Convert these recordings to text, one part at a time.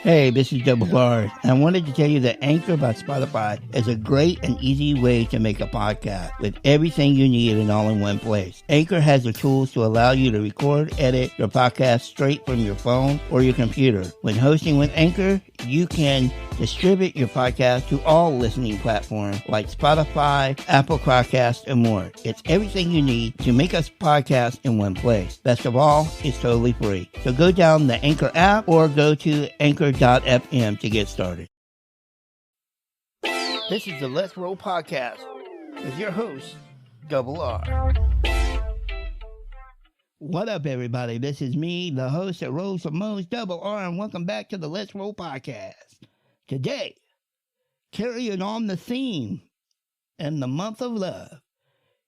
Hey, this is Double R. I wanted to tell you that Anchor by Spotify is a great and easy way to make a podcast with everything you need and all in one place. Anchor has the tools to allow you to record, edit your podcast straight from your phone or your computer. When hosting with Anchor, you can distribute your podcast to all listening platforms like Spotify, Apple Podcasts, and more. It's everything you need to make a podcast in one place. Best of all, it's totally free. So go down the Anchor app or go to anchor.fm to get started. This is the Let's Roll Podcast with your host, Double R. What up, everybody? This is me, the host that rolls the most, Double R, and welcome back to the Let's Roll Podcast. Today, carrying on the theme and the month of love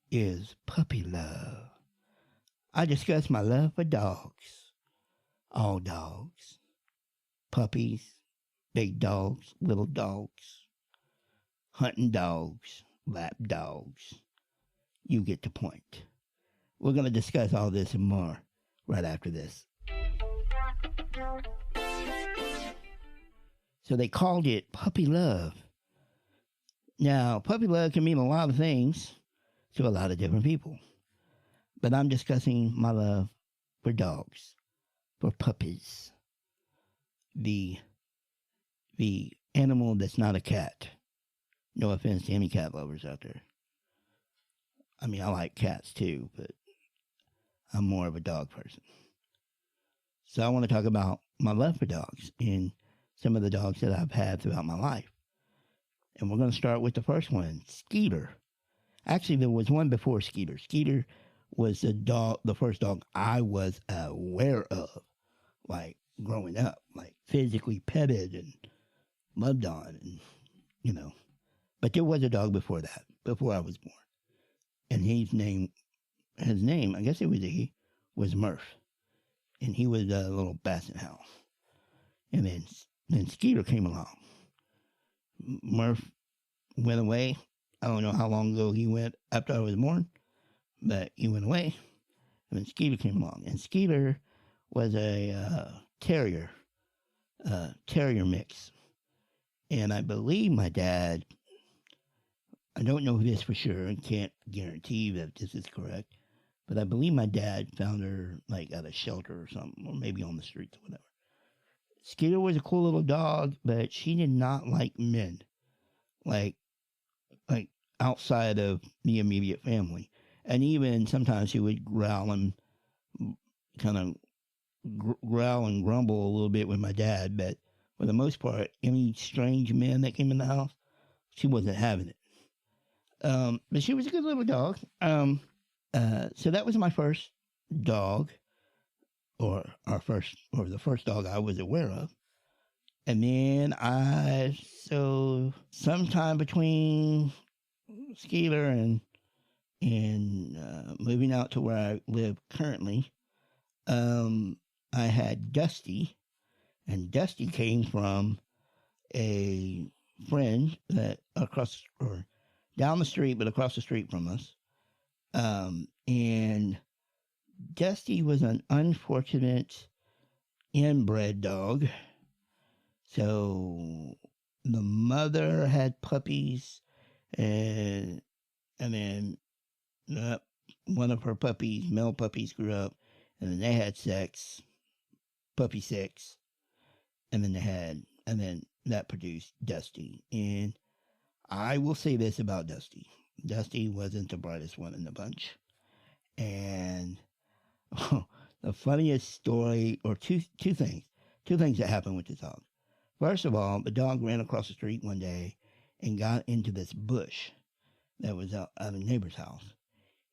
is puppy love. I discuss my love for dogs, all dogs, puppies, big dogs, little dogs, hunting dogs, lap dogs. You get the point. We're going to discuss all this and more right after this. So they called it puppy love. Now, puppy love can mean a lot of things to a lot of different people. But I'm discussing my love for dogs, for puppies. The animal that's not a cat. No offense to any cat lovers out there. I mean, I like cats too, but I'm more of a dog person. So I want to talk about my love for dogs and some of the dogs that I've had throughout my life. And we're going to start with the first one, Skeeter. Actually, there was one before Skeeter. Skeeter was the first dog I was aware of, like growing up, like physically petted and loved on, and you know. But there was a dog before that, before I was born, and his name, I guess it was was Murph, and he was a little basset hound. And then Skeeter came along. Murph went away. I don't know how long ago he went after I was born, but he went away. And then Skeeter came along. And Skeeter was a terrier mix. And I believe my dad, I don't know this for sure and can't guarantee that this is correct, but I believe my dad found her like at a shelter or something, or maybe on the streets or whatever. Skeeter was a cool little dog, but she did not like men, like outside of the immediate family. And even sometimes she would growl and kind of growl and grumble a little bit with my dad, but for the most part, any strange men that came in the house, she wasn't having it. But she was a good little dog. So that was my first dog, or the first dog I was aware of. And then sometime between Skeeter and moving out to where I live currently, I had Dusty, and Dusty came from a friend that down the street, but across the street from us. And Dusty was an unfortunate inbred dog. So the mother had puppies, and then one of her puppies, male puppies, grew up, and then they had puppy sex, and then that produced Dusty. And I will say this about Dusty. Dusty wasn't the brightest one in the bunch. And the funniest story, or two things that happened with this dog. First of all, the dog ran across the street one day and got into this bush that was out at a neighbor's house.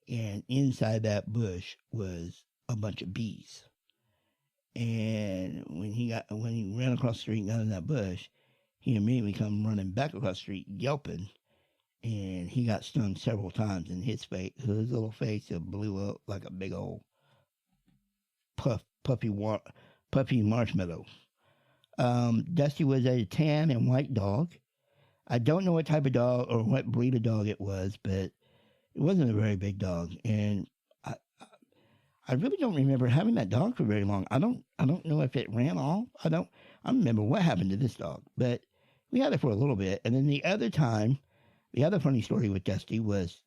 And inside that bush was a bunch of bees. And when he ran across the street and got in that bush, he immediately come running back across the street yelping. And he got stung several times in his face. His little face blew up like a big old puppy marshmallow. Dusty was a tan and white dog. I don't know what type of dog or what breed of dog it was, but it wasn't a very big dog. And I really don't remember having that dog for very long. I don't know if it ran off. I I remember what happened to this dog, but we had it for a little bit. And then the other time, the other funny story with Dusty was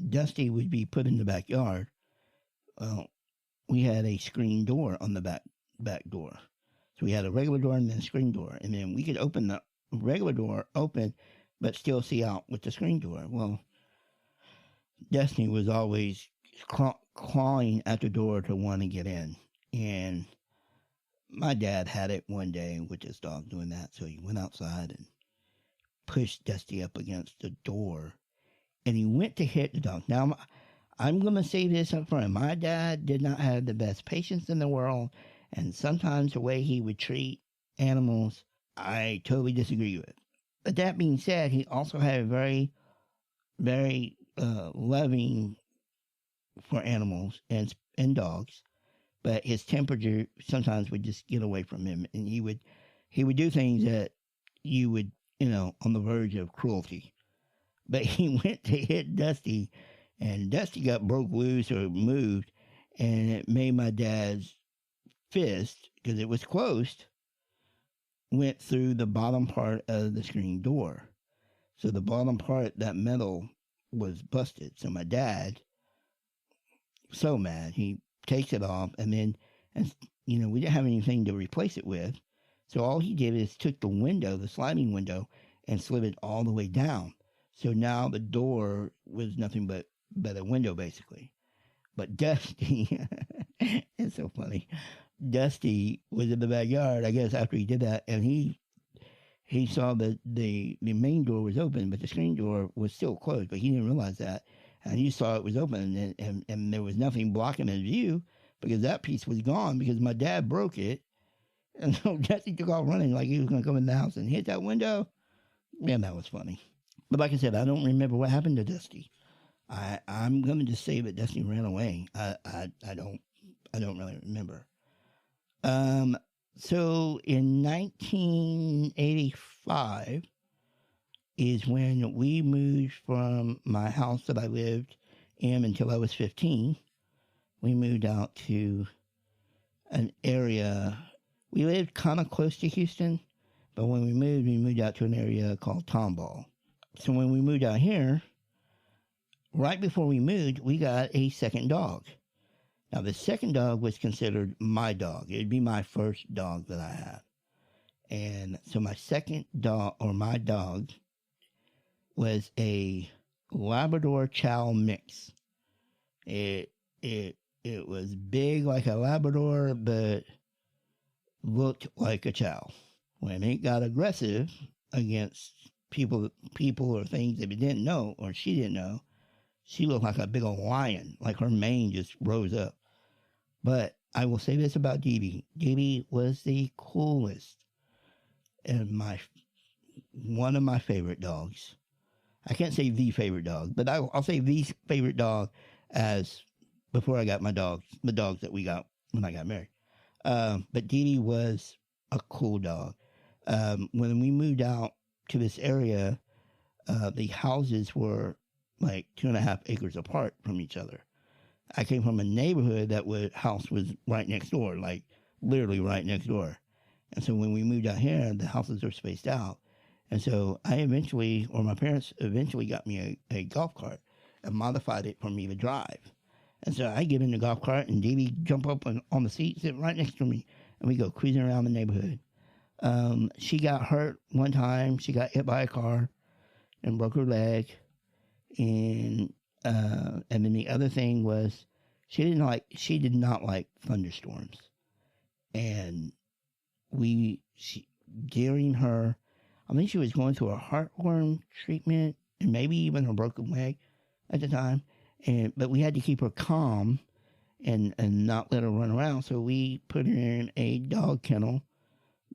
Dusty would be put in the backyard. Well, we had a screen door on the back door. So we had a regular door and then a screen door. And then we could open the regular door open, but still see out with the screen door. Well, Destiny was always clawing at the door to want to get in. And my dad had it one day with his dog doing that. So he went outside and pushed Dusty up against the door. And he went to hit the dog. Now, I'm going to say this up front. My dad did not have the best patience in the world. And sometimes the way he would treat animals, I totally disagree with. But that being said, he also had a very, very loving for animals and dogs. But his temperature sometimes would just get away from him. And he would do things that you would, on the verge of cruelty. But he went to hit Dusty, and Dusty got broke loose or moved, and it made my dad's fist, because it was closed, went through the bottom part of the screen door. So the bottom part, that metal, was busted. So my dad, so mad, he takes it off, and then, we didn't have anything to replace it with. So all he did is took the window, the sliding window, and slid it all the way down. So now the door was nothing but a window, basically. But Dusty, it's so funny. Dusty was in the backyard, I guess, after he did that, and he saw that the main door was open, but the screen door was still closed, but he didn't realize that. And he saw it was open, and there was nothing blocking his view, because that piece was gone, because my dad broke it. And so Dusty took off running like he was going to come in the house and hit that window. Man, that was funny. But like I said, I don't remember what happened to Dusty. I'm going to just say that Dusty ran away. I don't really remember. So in 1985 is when we moved from my house that I lived in until I was 15. We moved out to an area. We lived kind of close to Houston, but when we moved out to an area called Tomball. So when we moved out here, right before we moved, we got a second dog. Now, the second dog was considered my dog. It would be my first dog that I had. And so my second dog, or my dog, was a Labrador Chow mix. It was big like a Labrador, but looked like a Chow. When it got aggressive against people or things that we didn't know, or she didn't know, she looked like a big old lion, like her mane just rose up. But I will say this about Dee Dee. Dee Dee was the coolest and one of my favorite dogs. I can't say the favorite dog, but I'll say the favorite dog as before I got my dogs, the dogs that we got when I got married. But Dee Dee was a cool dog. When we moved out to this area, the houses were like 2.5 acres apart from each other. I came from a neighborhood house was right next door, like literally right next door. And so when we moved out here, the houses are spaced out. And so my parents eventually got me a golf cart and modified it for me to drive. And so I get in the golf cart and Dee Dee jump up on the seat, sit right next to me, and we go cruising around the neighborhood. She got hurt one time. She got hit by a car and broke her leg. And then the other thing was she did not like thunderstorms. And during her, I think she was going through a heartworm treatment and maybe even her broken leg at the time. But we had to keep her calm and not let her run around. So we put her in a dog kennel,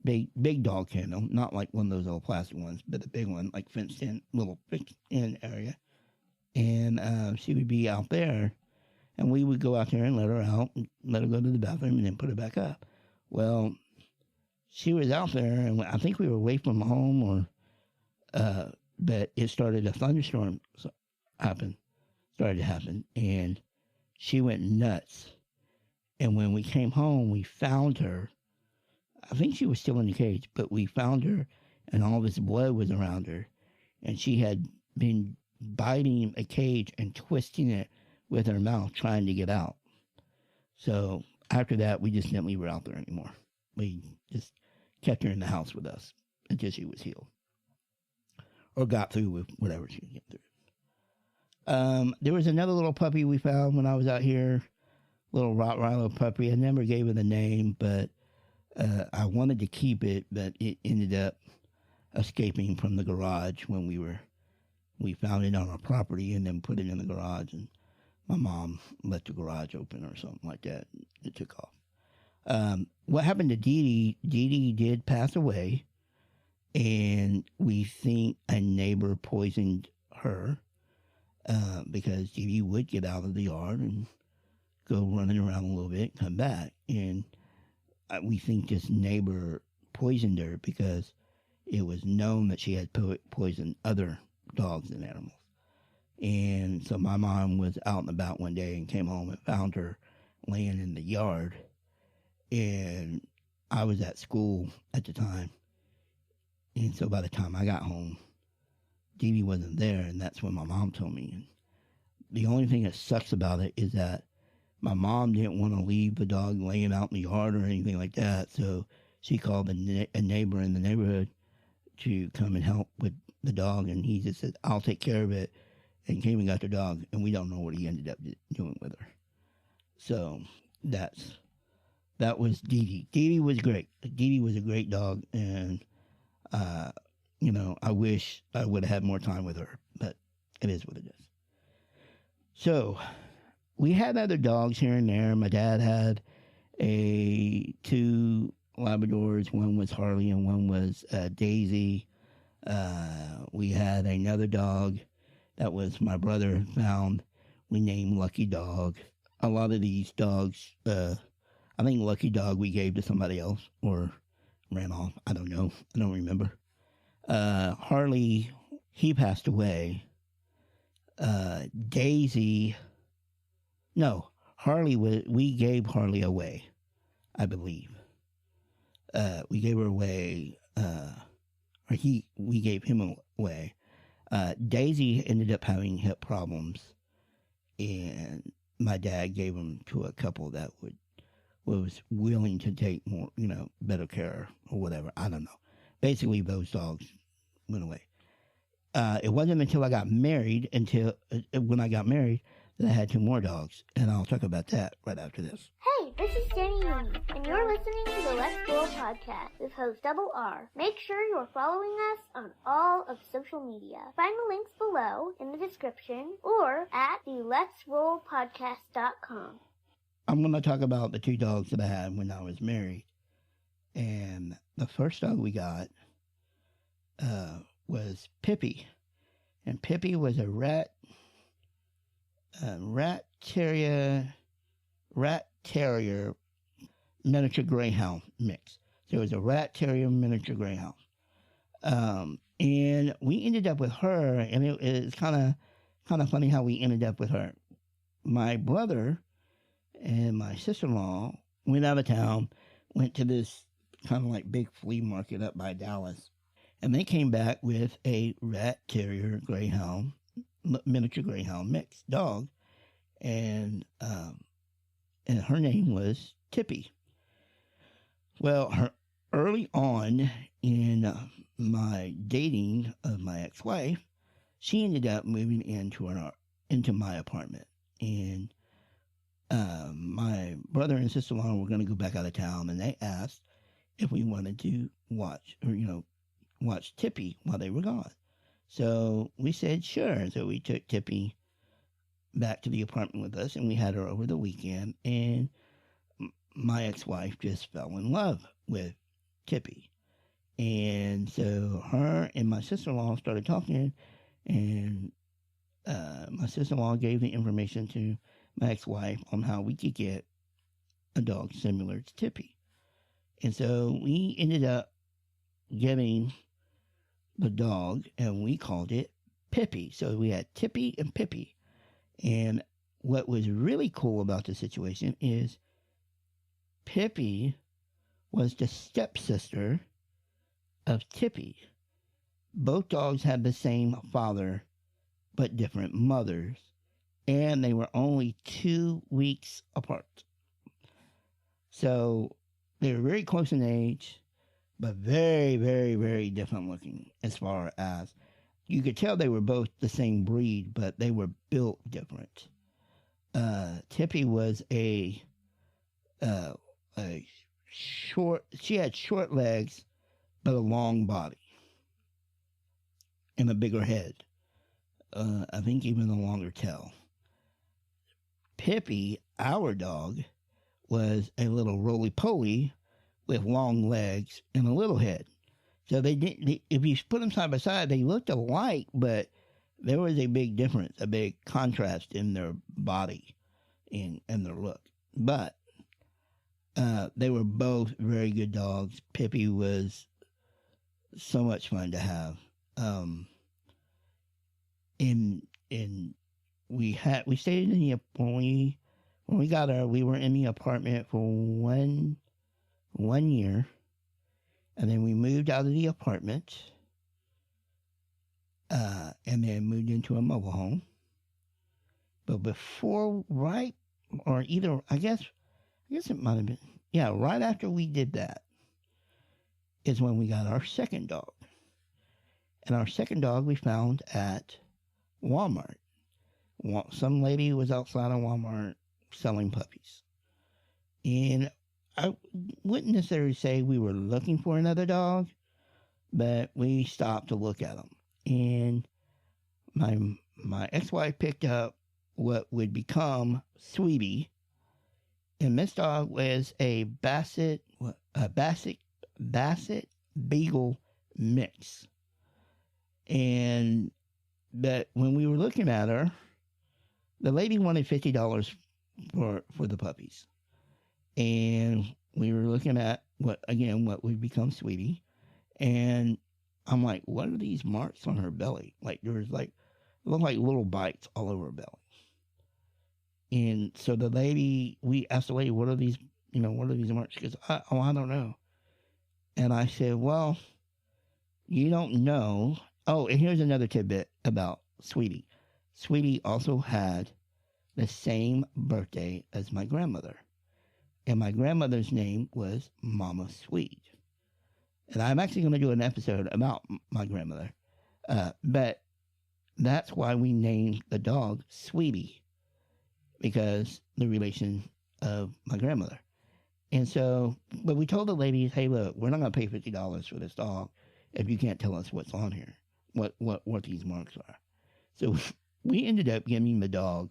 big dog kennel, not like one of those old plastic ones, but a big one, like fenced in, little fenced in area. And she would be out there, and we would go out there and let her out, and let her go to the bathroom, and then put her back up. Well, she was out there, and I think we were away from home, but it started, a thunderstorm started to happen, and she went nuts. And when we came home, we found her. I think she was still in the cage, but we found her and all this blood was around her. And she had been biting a cage and twisting it with her mouth trying to get out. So after that, we just didn't leave her out there anymore. We just kept her in the house with us until she was healed or got through with whatever she could get through. There was another little puppy we found when I was out here, little Rottweiler puppy. I never gave it a name, but I wanted to keep it, but it ended up escaping from the garage when we found it on our property and then put it in the garage, and my mom left the garage open or something like that. It took off. What happened to Dee Dee? Dee Dee did pass away, and we think a neighbor poisoned her because Dee Dee would get out of the yard and go running around a little bit, come back, and we think this neighbor poisoned her because it was known that she had poisoned other dogs and animals. And so my mom was out and about one day and came home and found her laying in the yard. And I was at school at the time. And so by the time I got home, Dee Dee wasn't there, and that's when my mom told me. And the only thing that sucks about it is that my mom didn't want to leave the dog laying out in the yard or anything like that, so she called a neighbor in the neighborhood to come and help with the dog, and he just said, I'll take care of it, and came and got the dog, and we don't know what he ended up doing with her. So that was Dee Dee. Dee Dee was great. Dee Dee was a great dog, and I wish I would have had more time with her, but it is what it is. So we had other dogs here and there. My dad had two Labradors. One was Harley and one was Daisy. We had another dog that was my brother found. We named Lucky Dog. A lot of these dogs, I think Lucky Dog we gave to somebody else or ran off. I don't know. I don't remember. Harley, he passed away. Harley, we gave Harley away, I believe. We gave her away, we gave him away. Daisy ended up having hip problems, and my dad gave him to a couple that was willing to take more, better care or whatever. I don't know. Basically, those dogs went away. It wasn't until I got married, when I got married, that I had two more dogs, and I'll talk about that right after this. Hey, this is Danny Lee, and you're listening to the Let's Roll podcast with host Double R. Make sure you're following us on all of social media. Find the links below in the description or at the letsrollpodcast.com. I'm going to talk about the two dogs that I had when I was married, and the first dog we got was Pippi, and Pippi was a rat terrier miniature greyhound mix. So it was a rat terrier miniature greyhound. And we ended up with her, and it's kind of funny how we ended up with her. My brother and my sister-in-law went out of town, went to this kind of like big flea market up by Dallas, and they came back with a rat terrier greyhound, miniature greyhound mix dog, and her name was Tippy. Well, early on in my dating of my ex-wife, she ended up moving into my apartment, and my brother and sister-in-law were going to go back out of town, and they asked if we wanted to watch Tippy while they were gone. So we said sure. So we took Tippy back to the apartment with us, and we had her over the weekend, and my ex-wife just fell in love with Tippy. And so her and my sister-in-law started talking, and my sister-in-law gave the information to my ex-wife on how we could get a dog similar to Tippy. And so we ended up getting the dog, and we called it Pippi. So we had Tippy and Pippi. And what was really cool about the situation is Pippi was the stepsister of Tippy. Both dogs had the same father, but different mothers, and they were only 2 weeks apart. So they were very close in age, but very, very, very different looking as far as you could tell they were both the same breed, but they were built different. Tippy was a short, she had short legs, but a long body and a bigger head. I think even a longer tail. Pippy, our dog, was a little roly-poly with long legs and a little head. So if you put them side by side, they looked alike, but there was a big difference, a big contrast in their body and their look. But they were both very good dogs. Pippy was so much fun to have. We stayed in the when we got her, we were in the apartment for one year, and then we moved out of the apartment, and then moved into a mobile home. But right after we did that is when we got our second dog. And our second dog we found at Walmart. Some lady was outside of Walmart selling puppies. And I wouldn't necessarily say we were looking for another dog, but we stopped to look at them. And my ex-wife picked up what would become Sweetie. And this dog was a Basset Beagle mix. But when we were looking at her, the lady wanted $50 for the puppies. And we were looking at what would become Sweetie. And I'm like, what are these marks on her belly? Like, it looked like little bites all over her belly. And so we asked the lady, what are these marks? She goes, I don't know. And I said, well, you don't know. Oh, and here's another tidbit about Sweetie. Sweetie also had the same birthday as my grandmother. And my grandmother's name was Mama Sweet. And I'm actually going to do an episode about my grandmother. But that's why we named the dog Sweetie, because the relation of my grandmother. And so, but we told the ladies, hey, look, we're not going to pay $50 for this dog if you can't tell us what's on here, what these marks are. So we ended up getting the dog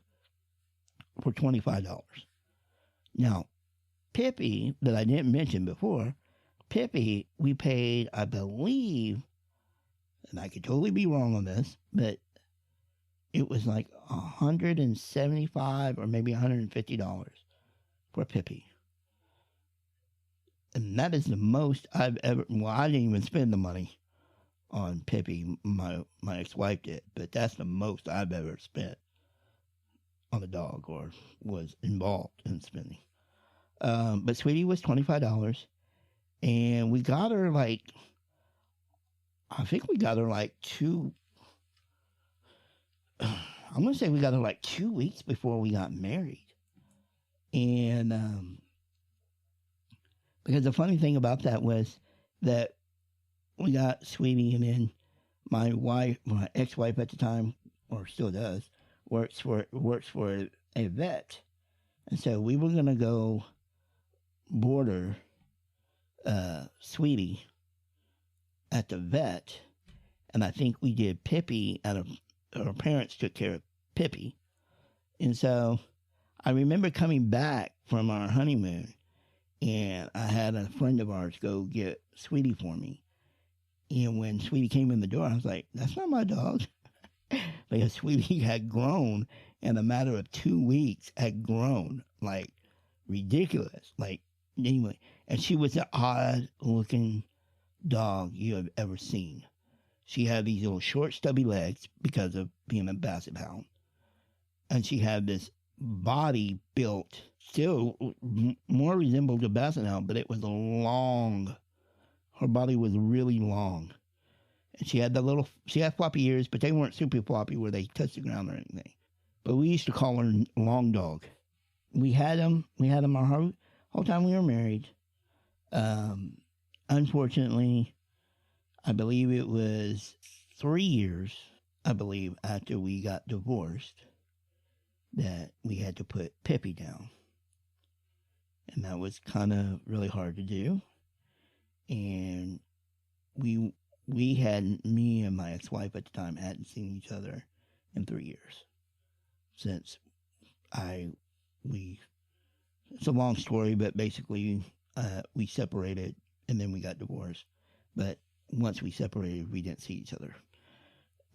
for $25. Now, Pippy, that I didn't mention before, Pippy, we paid, I believe, and I could totally be wrong on this, but it was like $175 or maybe $150 for Pippy. And that is the most I've ever, I didn't even spend the money on Pippy, my ex-wife did, but that's the most I've ever spent on a dog or was involved in spending. But Sweetie was $25, and we got her I think we got her I'm going to say we got her 2 weeks before we got married. And, because the funny thing about that was that we got Sweetie, and then my ex-wife at the time, or still does, works for a vet. And so we were going to go board Sweetie at the vet. And I think we did Pippy our parents took care of Pippy. And so I remember coming back from our honeymoon, and I had a friend of ours go get Sweetie for me. And when Sweetie came in the door, I was like, that's not my dog. Because Sweetie had grown in a matter of 2 weeks, had grown ridiculous. Anyway, and she was an odd looking dog you have ever seen. She had these little short stubby legs because of being a basset hound. And she had this body built still more resembled a basset hound, but it was long. Her body was really long. And she had floppy ears, but they weren't super floppy where they touched the ground or anything. But we used to call her Long Dog. We had them our whole time we were married. Unfortunately, I believe it was 3 years, after we got divorced, that we had to put Pippi down. And that was kind of really hard to do. And me and my ex-wife at the time hadn't seen each other in 3 years. Since it's a long story, but basically we separated and then we got divorced. But once we separated, we didn't see each other.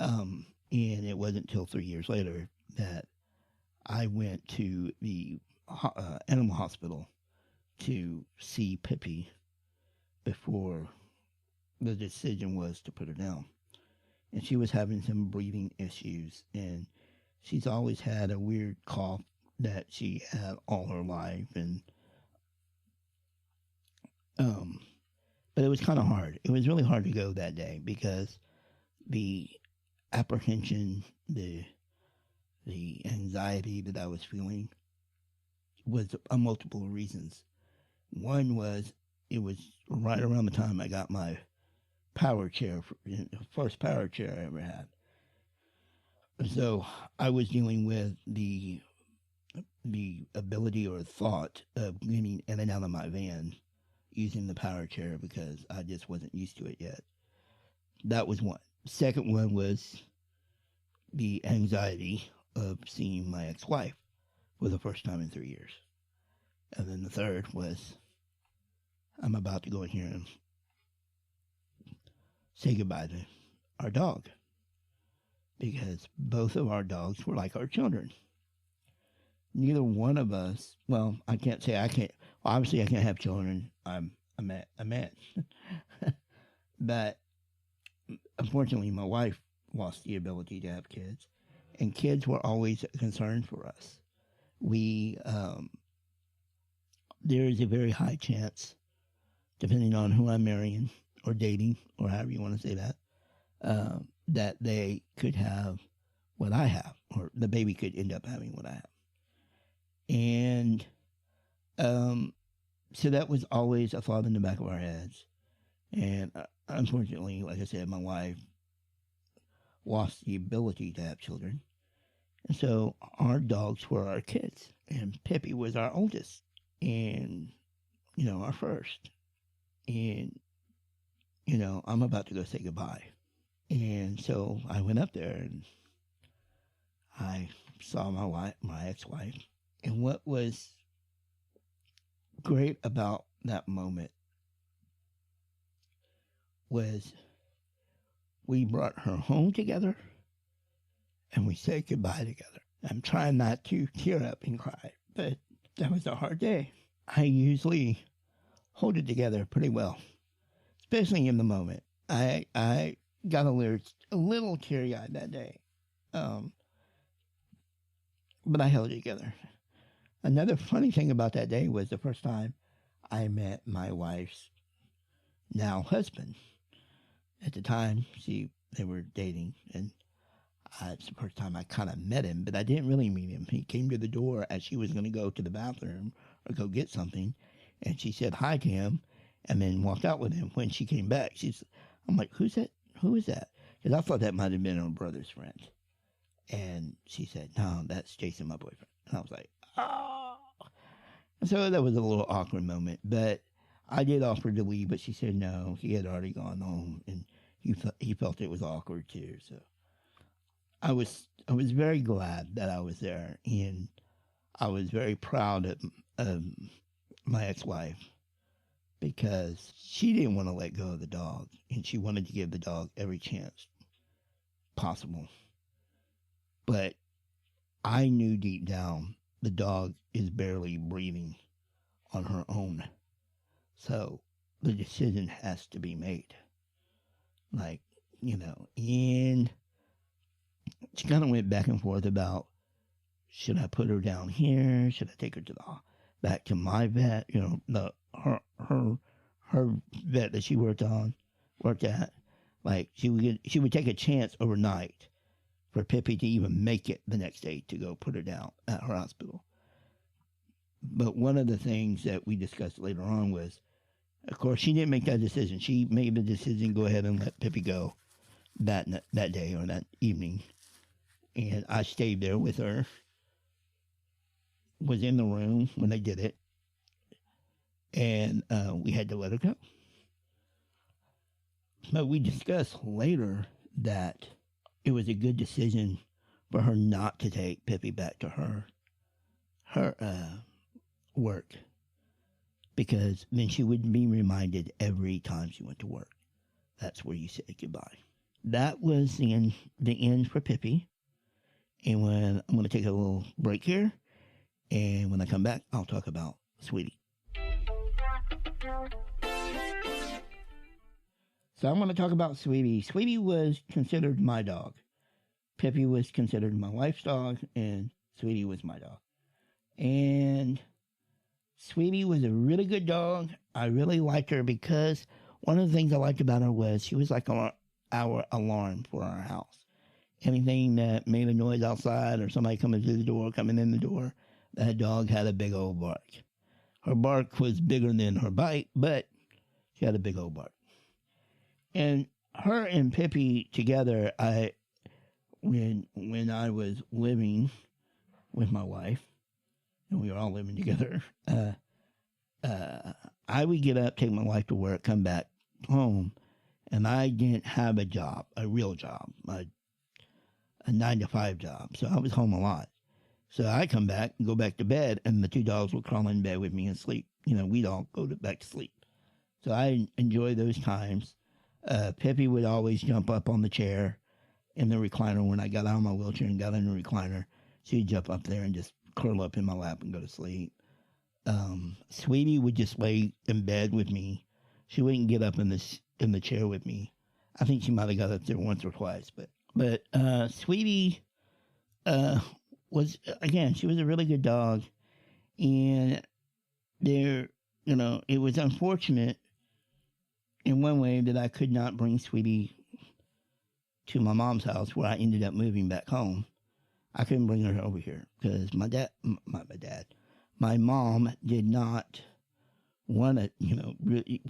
And it wasn't until 3 years later that I went to the animal hospital to see Pippi before the decision was to put her down. And she was having some breathing issues, and she's always had a weird cough that she had all her life, and but it was kind of hard. It was really hard to go that day because the apprehension, the anxiety that I was feeling was multiple reasons. One was it was right around the time I got my power chair, the first power chair I ever had. So I was dealing with the ability or thought of getting in and out of my van using the power chair because I just wasn't used to it yet. That was one. Second one was the anxiety of seeing my ex-wife for the first time in 3 years. And then the third was I'm about to go in here and say goodbye to our dog because both of our dogs were like our children. Neither one of us, well, obviously I can't have children. I'm a man. But unfortunately, my wife lost the ability to have kids, and kids were always a concern for us. There is a very high chance, depending on who I'm marrying or dating, or however you want to say that, that they could have what I have, or the baby could end up having what I have. And so that was always a thought in the back of our heads. And unfortunately, like I said, my wife lost the ability to have children. And so our dogs were our kids. And Pippi was our oldest. And, our first. And, I'm about to go say goodbye. And so I went up there and I saw my ex-wife. And what was great about that moment was we brought her home together and we said goodbye together. I'm trying not to tear up and cry, but that was a hard day. I usually hold it together pretty well, especially in the moment. I got a little teary-eyed that day, but I held it together. Another funny thing about that day was the first time I met my wife's now husband. At the time, they were dating, and it's the first time I kind of met him, but I didn't really meet him. He came to the door as she was going to go to the bathroom or go get something, and she said hi to him, and then walked out with him. When she came back, I'm like, who's that? Who is that? Because I thought that might have been her brother's friend. And she said, no, that's Jason, my boyfriend. And I was like, oh. And so that was a little awkward moment, but I did offer to leave, but she said no. He had already gone home, and he felt it was awkward too. So I was very glad that I was there, and I was very proud of my ex-wife because she didn't want to let go of the dog, and she wanted to give the dog every chance possible. But I knew deep down the dog is barely breathing on her own. So the decision has to be made. And she kind of went back and forth about should I put her down here? Should I take her to the back to my vet? You know, her vet that she worked at. Like she would take a chance overnight for Pippi to even make it the next day to go put her down at her hospital. But one of the things that we discussed later on was, of course, she didn't make that decision. She made the decision to go ahead and let Pippi go that day or that evening. And I stayed there with her, was in the room when they did it, and we had to let her go. But we discussed later that it was a good decision for her not to take Pippi back to her work, because then she would be reminded every time she went to work. That's where you say goodbye. That was the end for Pippi. And when I'm going to take a little break here, and when I come back, I'll talk about Sweetie. So I'm going to talk about Sweetie. Sweetie was considered my dog. Pippi was considered my wife's dog, and Sweetie was my dog. And Sweetie was a really good dog. I really liked her because one of the things I liked about her was she was like our alarm for our house. Anything that made a noise outside or somebody coming in the door, that dog had a big old bark. Her bark was bigger than her bite, but she had a big old bark. And her and Pippi together, when I was living with my wife, and we were all living together, I would get up, take my wife to work, come back home, and I didn't have a job, a real job, a 9-to-5 job. So I was home a lot. So I come back and go back to bed, and the two dogs would crawl in bed with me and sleep. You know, we'd all go back to sleep. So I enjoy those times. Pippi would always jump up on the chair in the recliner when I got out of my wheelchair and got in the recliner. She'd jump up there and just curl up in my lap and go to sleep. Sweetie would just lay in bed with me. She wouldn't get up in the chair with me. I think she might have got up there once or twice, but Sweetie was, again, she was a really good dog, and it was unfortunate in one way that I could not bring Sweetie to my mom's house where I ended up moving back home. I couldn't bring her over here because my mom did not want to,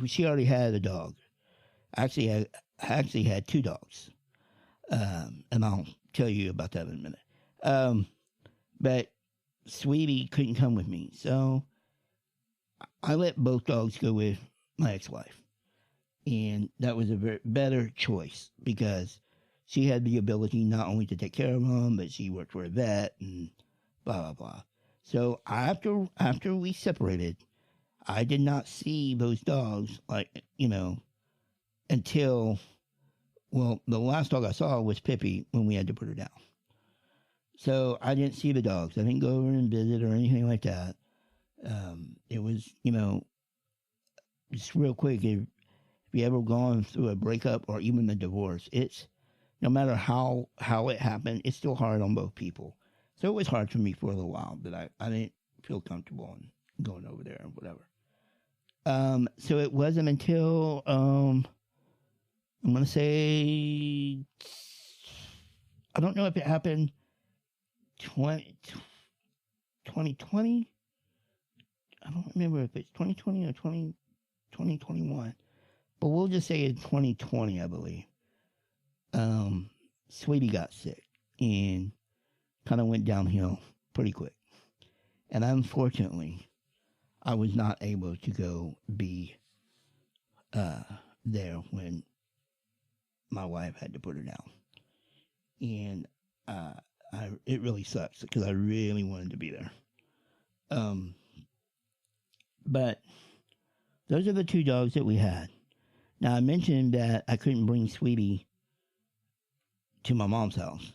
she already had a dog. I actually had two dogs. And I'll tell you about that in a minute. But Sweetie couldn't come with me. So I let both dogs go with my ex-wife. And that was a better choice because she had the ability not only to take care of them, but she worked for a vet and blah, blah, blah. So after we separated, I did not see those dogs until, well, the last dog I saw was Pippi when we had to put her down. So I didn't see the dogs. I didn't go over and visit or anything like that. It was, just real quick, if you ever gone through a breakup or even a divorce, it's, no matter how it happened, it's still hard on both people. So it was hard for me for a little while, but I didn't feel comfortable in going over there or whatever. So it wasn't until, I'm going to say, I don't know if it happened 2020. I don't remember if it's 2020 or 2021. But we'll just say it's 2020, I believe. Sweetie got sick and kind of went downhill pretty quick. And unfortunately, I was not able to go be there when my wife had to put her down. And it really sucks because I really wanted to be there. But those are the two dogs that we had. Now, I mentioned that I couldn't bring Sweetie to my mom's house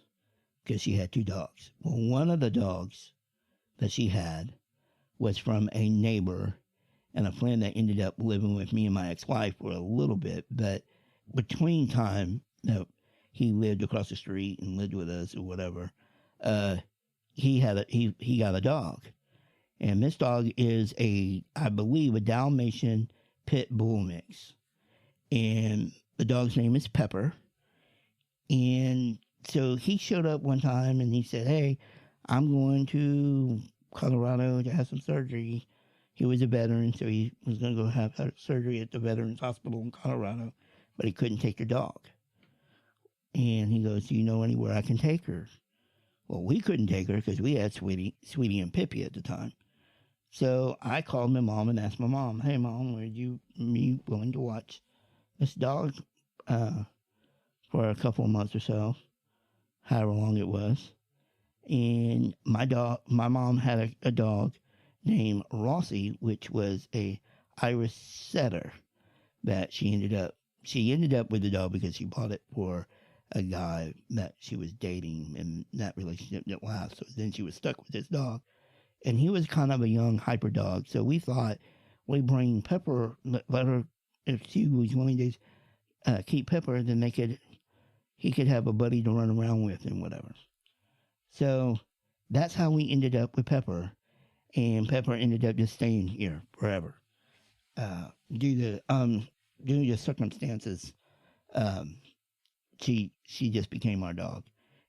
because she had two dogs. Well, one of the dogs that she had was from a neighbor and a friend that ended up living with me and my ex-wife for a little bit. But between time, he lived across the street and lived with us or whatever, he got a dog, and this dog is I believe, a Dalmatian pit bull mix, and the dog's name is Pepper. And so he showed up one time and he said, "Hey, I'm going to Colorado to have some surgery." He was a veteran, so he was going to go have surgery at the Veterans Hospital in Colorado, but he couldn't take the dog. And he goes, "Do you know anywhere I can take her?" Well, we couldn't take her because we had Sweetie and Pippi at the time. So I called my mom and asked my mom, "Hey, Mom, would you be willing to watch this dog for a couple of months or so, however long it was?" And my mom had a dog named Rossi, which was a Irish setter that she ended up with the dog because she bought it for a guy that she was dating, and that relationship didn't last. So then she was stuck with this dog, and he was kind of a young hyper dog. So we thought we'd bring Pepper, let her, if she was willing to keep Pepper, then he could have a buddy to run around with and whatever. So that's how we ended up with Pepper, and Pepper ended up just staying here forever. Due to circumstances, she just became our dog.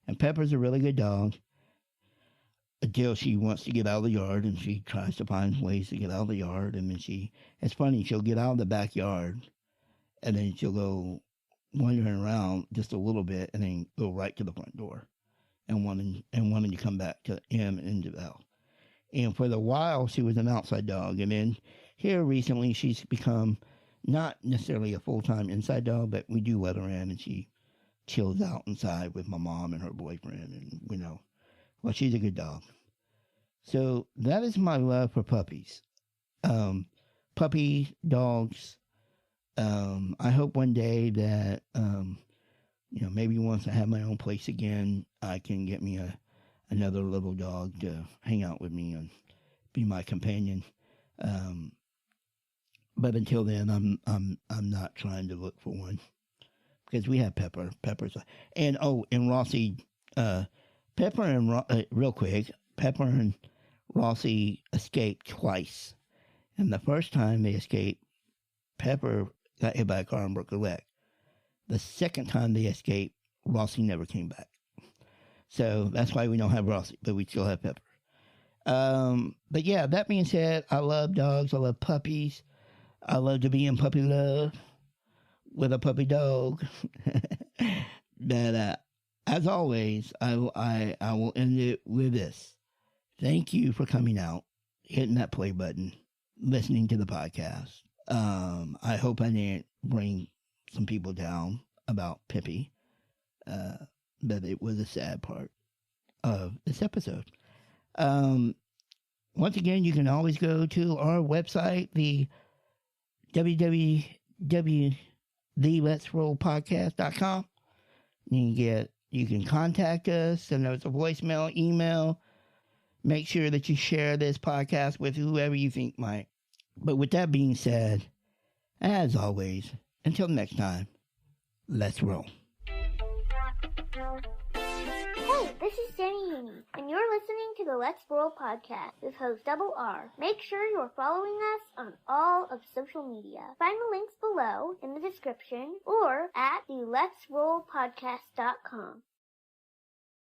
And Pepper's a really good dog until she wants to get out of the yard, and she tries to find ways to get out of the yard. And then it's funny, she'll get out of the backyard, and then she'll go wandering around just a little bit, and then go right to the front door, and wanting to come back to M and into L. And for the while, she was an outside dog, and then here recently, she's become not necessarily a full-time inside dog, but we do let her in, and she chills out inside with my mom and her boyfriend, and well, she's a good dog. So that is my love for puppies. Puppy dogs. I hope one day that, maybe once I have my own place again, I can get me another little dog to hang out with me and be my companion. But until then, I'm not trying to look for one, because we have Pepper. And Rossi, Pepper and real quick, Pepper and Rossi escaped twice. And the first time they escaped, Pepper got hit by a car and broke her leg. The second time they escaped, Rossi never came back. So that's why we don't have Rossi, but we still have Pepper. But yeah, that being said, I love dogs. I love puppies. I love to be in puppy love with a puppy dog. But as always, I will end it with this. Thank you for coming out, hitting that play button, listening to the podcast. I hope I didn't bring some people down about Pippi, but it was a sad part of this episode. Once again, you can always go to our website, the www.theletsrollpodcast.com. You can contact us, send us a voicemail, email. Make sure that you share this podcast with whoever you think might. But with that being said, as always, until next time, let's roll. Hey, this is Sammy Yini, and you're listening to the Let's Roll podcast with host Double R. Make sure you're following us on all of social media. Find the links below in the description or at the letsrollpodcast.com.